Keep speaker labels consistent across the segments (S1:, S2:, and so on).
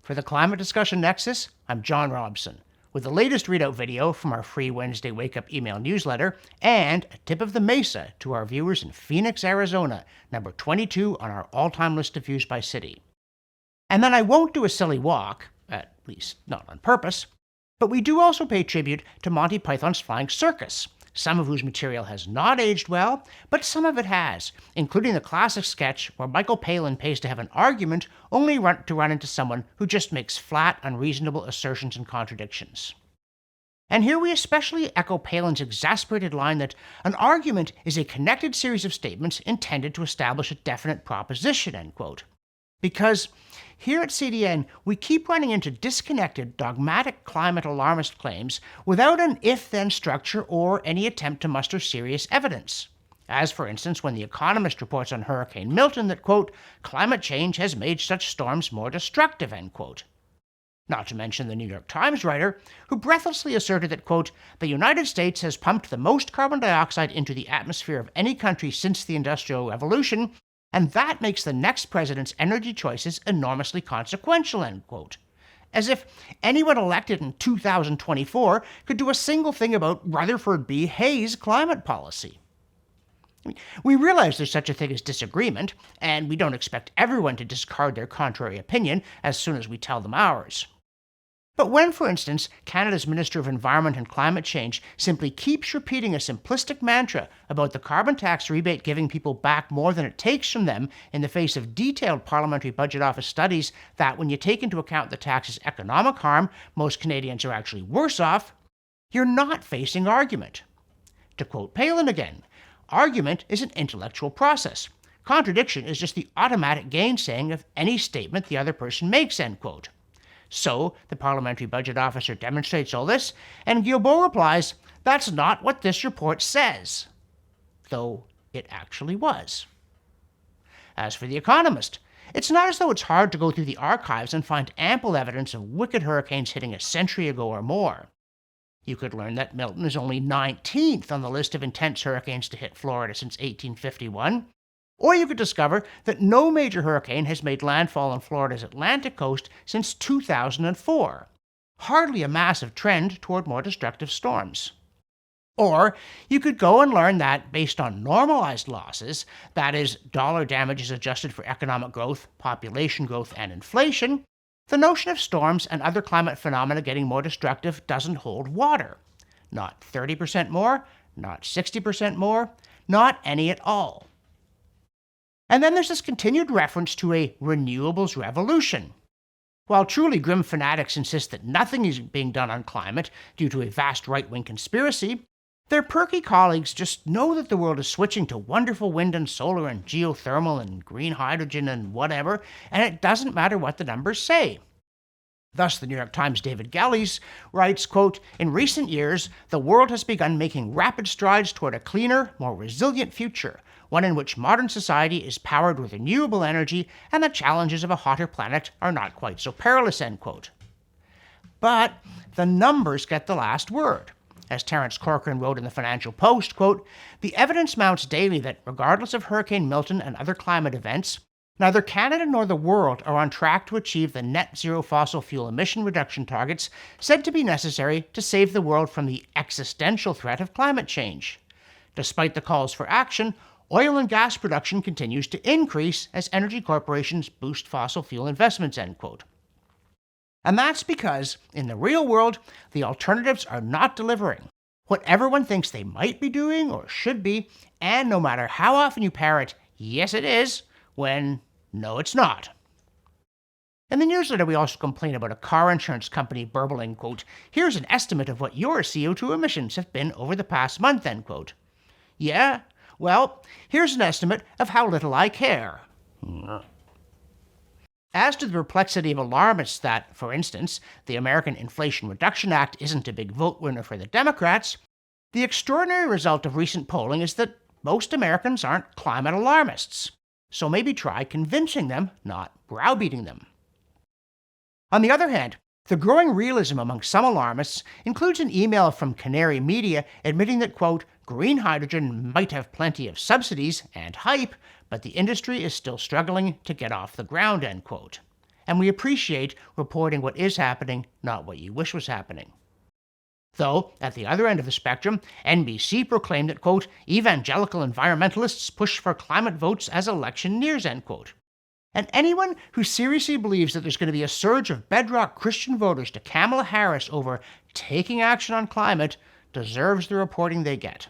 S1: For the Climate Discussion Nexus, I'm John Robson, with the latest readout video from our free Wednesday Wake Up email newsletter and a tip of the Mesa to our viewers in Phoenix, Arizona, number 22 on our all-time list of views by city. And then I won't do a silly walk, at least not on purpose, but we do also pay tribute to Monty Python's Flying Circus, some of whose material has not aged well, but some of it has, including the classic sketch where Michael Palin pays to have an argument only to run into someone who just makes flat, unreasonable assertions and contradictions. And here we especially echo Palin's exasperated line that an argument is a connected series of statements intended to establish a definite proposition, end quote. Because here at CDN, we keep running into disconnected, dogmatic climate alarmist claims without an if-then structure or any attempt to muster serious evidence. As, for instance, when The Economist reports on Hurricane Milton that, quote, climate change has made such storms more destructive, end quote. Not to mention the New York Times writer, who breathlessly asserted that, quote, the United States has pumped the most carbon dioxide into the atmosphere of any country since the Industrial Revolution, and that makes the next president's energy choices enormously consequential, end quote. As if anyone elected in 2024 could do a single thing about Rutherford B. Hayes' climate policy. We realize there's such a thing as disagreement, and we don't expect everyone to discard their contrary opinion as soon as we tell them ours. But when, for instance, Canada's Minister of Environment and Climate Change simply keeps repeating a simplistic mantra about the carbon tax rebate giving people back more than it takes from them in the face of detailed Parliamentary Budget Office studies that, when you take into account the tax's economic harm, most Canadians are actually worse off, you're not facing argument. To quote Palin again, argument is an intellectual process. Contradiction is just the automatic gainsaying of any statement the other person makes, end quote. So, the Parliamentary Budget Officer demonstrates all this, and Guilbeault replies, that's not what this report says. Though it actually was. As for The Economist, it's not as though it's hard to go through the archives and find ample evidence of wicked hurricanes hitting a century ago or more. You could learn that Milton is only 19th on the list of intense hurricanes to hit Florida since 1851, or you could discover that no major hurricane has made landfall on Florida's Atlantic coast since 2004, hardly a massive trend toward more destructive storms. Or you could go and learn that, based on normalized losses, that is, dollar damages adjusted for economic growth, population growth, and inflation, the notion of storms and other climate phenomena getting more destructive doesn't hold water. Not 30% more, not 60% more, not any at all. And then there's this continued reference to a renewables revolution. While truly grim fanatics insist that nothing is being done on climate due to a vast right-wing conspiracy, their perky colleagues just know that the world is switching to wonderful wind and solar and geothermal and green hydrogen and whatever, and it doesn't matter what the numbers say. Thus, the New York Times' David Gelles writes, quote, in recent years, the world has begun making rapid strides toward a cleaner, more resilient future, one in which modern society is powered with renewable energy and the challenges of a hotter planet are not quite so perilous, end quote. But the numbers get the last word. As Terence Corcoran wrote in the Financial Post, quote, the evidence mounts daily that, regardless of Hurricane Milton and other climate events, neither Canada nor the world are on track to achieve the net zero fossil fuel emission reduction targets said to be necessary to save the world from the existential threat of climate change. Despite the calls for action, oil and gas production continues to increase as energy corporations boost fossil fuel investments, end quote. And that's because, in the real world, the alternatives are not delivering what everyone thinks they might be doing or should be, and no matter how often you parrot, yes it is, when no it's not. In the newsletter, we also complain about a car insurance company burbling, quote, here's an estimate of what your CO2 emissions have been over the past month, end quote. Yeah, well, here's an estimate of how little I care. As to the perplexity of alarmists that, for instance, the American Inflation Reduction Act isn't a big vote winner for the Democrats, the extraordinary result of recent polling is that most Americans aren't climate alarmists. So maybe try convincing them, not browbeating them. On the other hand, the growing realism among some alarmists includes an email from Canary Media admitting that, quote, green hydrogen might have plenty of subsidies and hype, but the industry is still struggling to get off the ground, end quote. and we appreciate reporting what is happening, not what you wish was happening. Though, at the other end of the spectrum, NBC proclaimed that, quote, evangelical environmentalists push for climate votes as election nears, end quote. And anyone who seriously believes that there's going to be a surge of bedrock Christian voters to Kamala Harris over taking action on climate deserves the reporting they get.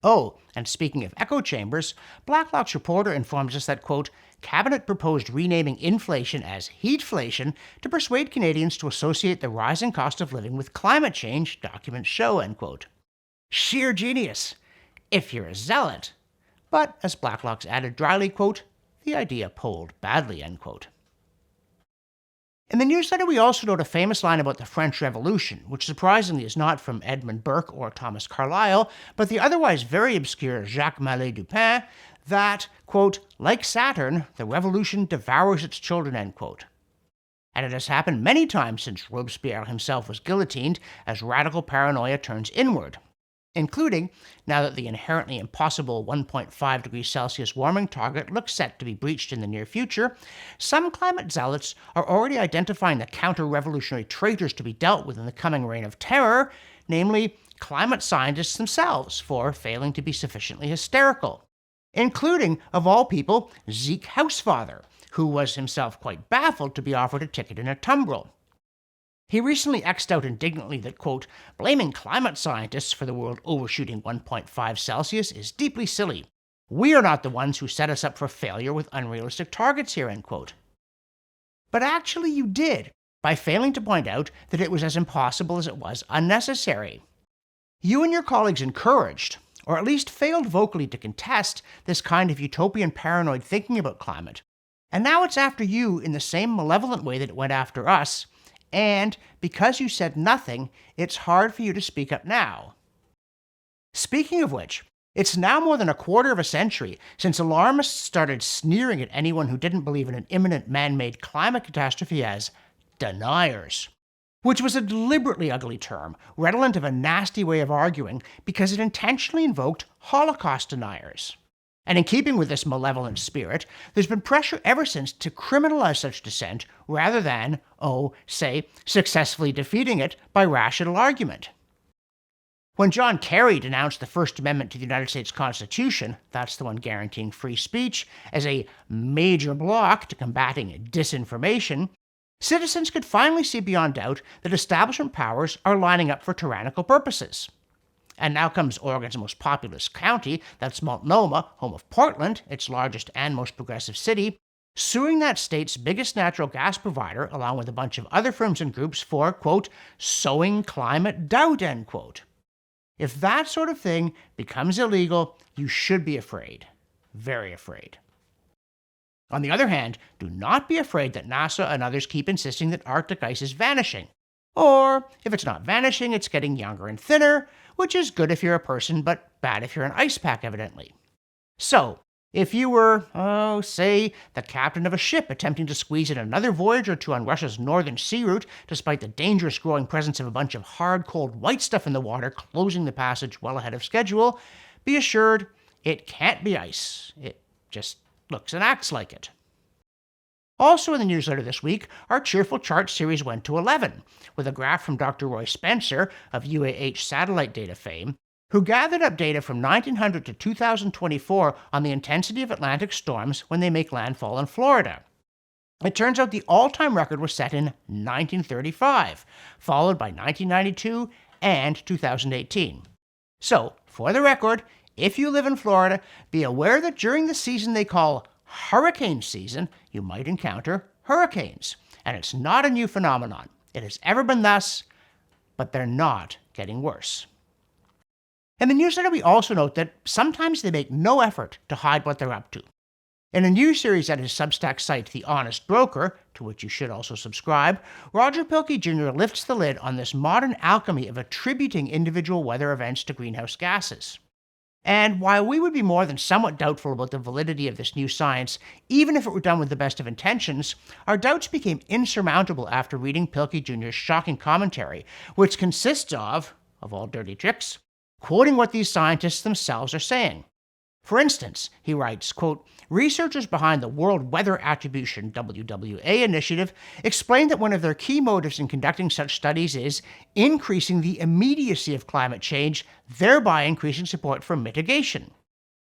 S1: Oh, and speaking of echo chambers, Blacklock's reporter informs us that, quote, Cabinet proposed renaming inflation as heatflation to persuade Canadians to associate the rising cost of living with climate change, documents show, end quote. Sheer genius, if you're a zealot. But, as Blacklock's added dryly, quote, the idea polled badly, end quote. In the newsletter, we also note a famous line about the French Revolution, which surprisingly is not from Edmund Burke or Thomas Carlyle, but the otherwise very obscure Jacques Mallet Dupin, that, quote, like Saturn, the revolution devours its children, end quote. And it has happened many times since Robespierre himself was guillotined as radical paranoia turns inward, including now that the inherently impossible 1.5 degrees Celsius warming target looks set to be breached in the near future. Some climate zealots are already identifying the counter-revolutionary traitors to be dealt with in the coming reign of terror, namely climate scientists themselves, for failing to be sufficiently hysterical, including, of all people, Zeke Housefather, who was himself quite baffled to be offered a ticket in a tumbril. He recently X'd out indignantly that, quote, blaming climate scientists for the world overshooting 1.5 Celsius is deeply silly. We are not the ones who set us up for failure with unrealistic targets here, end quote. But actually you did, by failing to point out that it was as impossible as it was unnecessary. You and your colleagues encouraged, or at least failed vocally to contest, this kind of utopian paranoid thinking about climate. And now it's after you in the same malevolent way that it went after us, and because you said nothing, it's hard for you to speak up now. Speaking of which, it's now more than a quarter of a century since alarmists started sneering at anyone who didn't believe in an imminent man-made climate catastrophe as deniers, which was a deliberately ugly term, redolent of a nasty way of arguing because it intentionally invoked Holocaust deniers. And in keeping with this malevolent spirit, there's been pressure ever since to criminalize such dissent rather than, say, successfully defeating it by rational argument. When John Kerry denounced the First Amendment to the United States Constitution, that's the one guaranteeing free speech, as a major block to combating disinformation, citizens could finally see beyond doubt that establishment powers are lining up for tyrannical purposes. And now comes Oregon's most populous county, that's Multnomah, home of Portland, its largest and most progressive city, suing that state's biggest natural gas provider, along with a bunch of other firms and groups, for, quote, sowing climate doubt, end quote. If that sort of thing becomes illegal, you should be afraid. Very afraid. On the other hand, do not be afraid that NASA and others keep insisting that Arctic ice is vanishing. Or, if it's not vanishing, it's getting younger and thinner, which is good if you're a person, but bad if you're an ice pack, evidently. So, if you were, say, the captain of a ship attempting to squeeze in another voyage or two on Russia's northern sea route, despite the dangerous growing presence of a bunch of hard, cold white stuff in the water closing the passage well ahead of schedule, be assured it can't be ice. It just looks and acts like it. Also in the newsletter this week, our Cheerful Chart series went to 11, with a graph from Dr. Roy Spencer of UAH satellite data fame, who gathered up data from 1900 to 2024 on the intensity of Atlantic storms when they make landfall in Florida. It turns out the all-time record was set in 1935, followed by 1992 and 2018. So, for the record, if you live in Florida, be aware that during the season they call hurricane season, you might encounter hurricanes. And it's not a new phenomenon. It has ever been thus, but they're not getting worse. In the newsletter, we also note that sometimes they make no effort to hide what they're up to. In a new series at his Substack site, The Honest Broker, to which you should also subscribe, Roger Pilkey Jr. lifts the lid on this modern alchemy of attributing individual weather events to greenhouse gases. And while we would be more than somewhat doubtful about the validity of this new science, even if it were done with the best of intentions, our doubts became insurmountable after reading Pilkey Jr.'s shocking commentary, which consists of all dirty tricks, quoting what these scientists themselves are saying. For instance, he writes, quote, researchers behind the World Weather Attribution WWA initiative explain that one of their key motives in conducting such studies is increasing the immediacy of climate change, thereby increasing support for mitigation.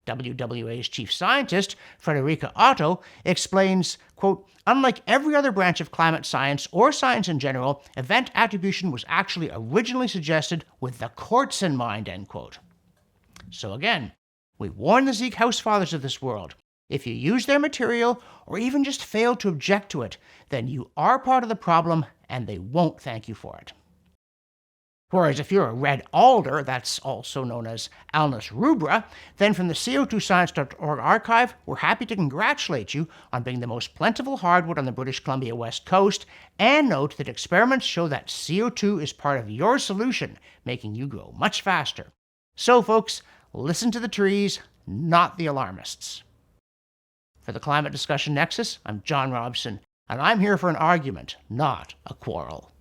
S1: WWA's chief scientist, Frederica Otto, explains, quote, unlike every other branch of climate science or science in general, event attribution was actually originally suggested with the courts in mind, end quote. So again, we warn the Zeke house fathers of this world. If you use their material or even just fail to object to it, then you are part of the problem and they won't thank you for it. Whereas if you're a red alder, that's also known as Alnus rubra, then from the CO2science.org archive, we're happy to congratulate you on being the most plentiful hardwood on the British Columbia West Coast, and note that experiments show that CO2 is part of your solution, making you grow much faster. So folks, listen to the trees, not the alarmists. For the Climate Discussion Nexus, I'm John Robson, and I'm here for an argument, not a quarrel.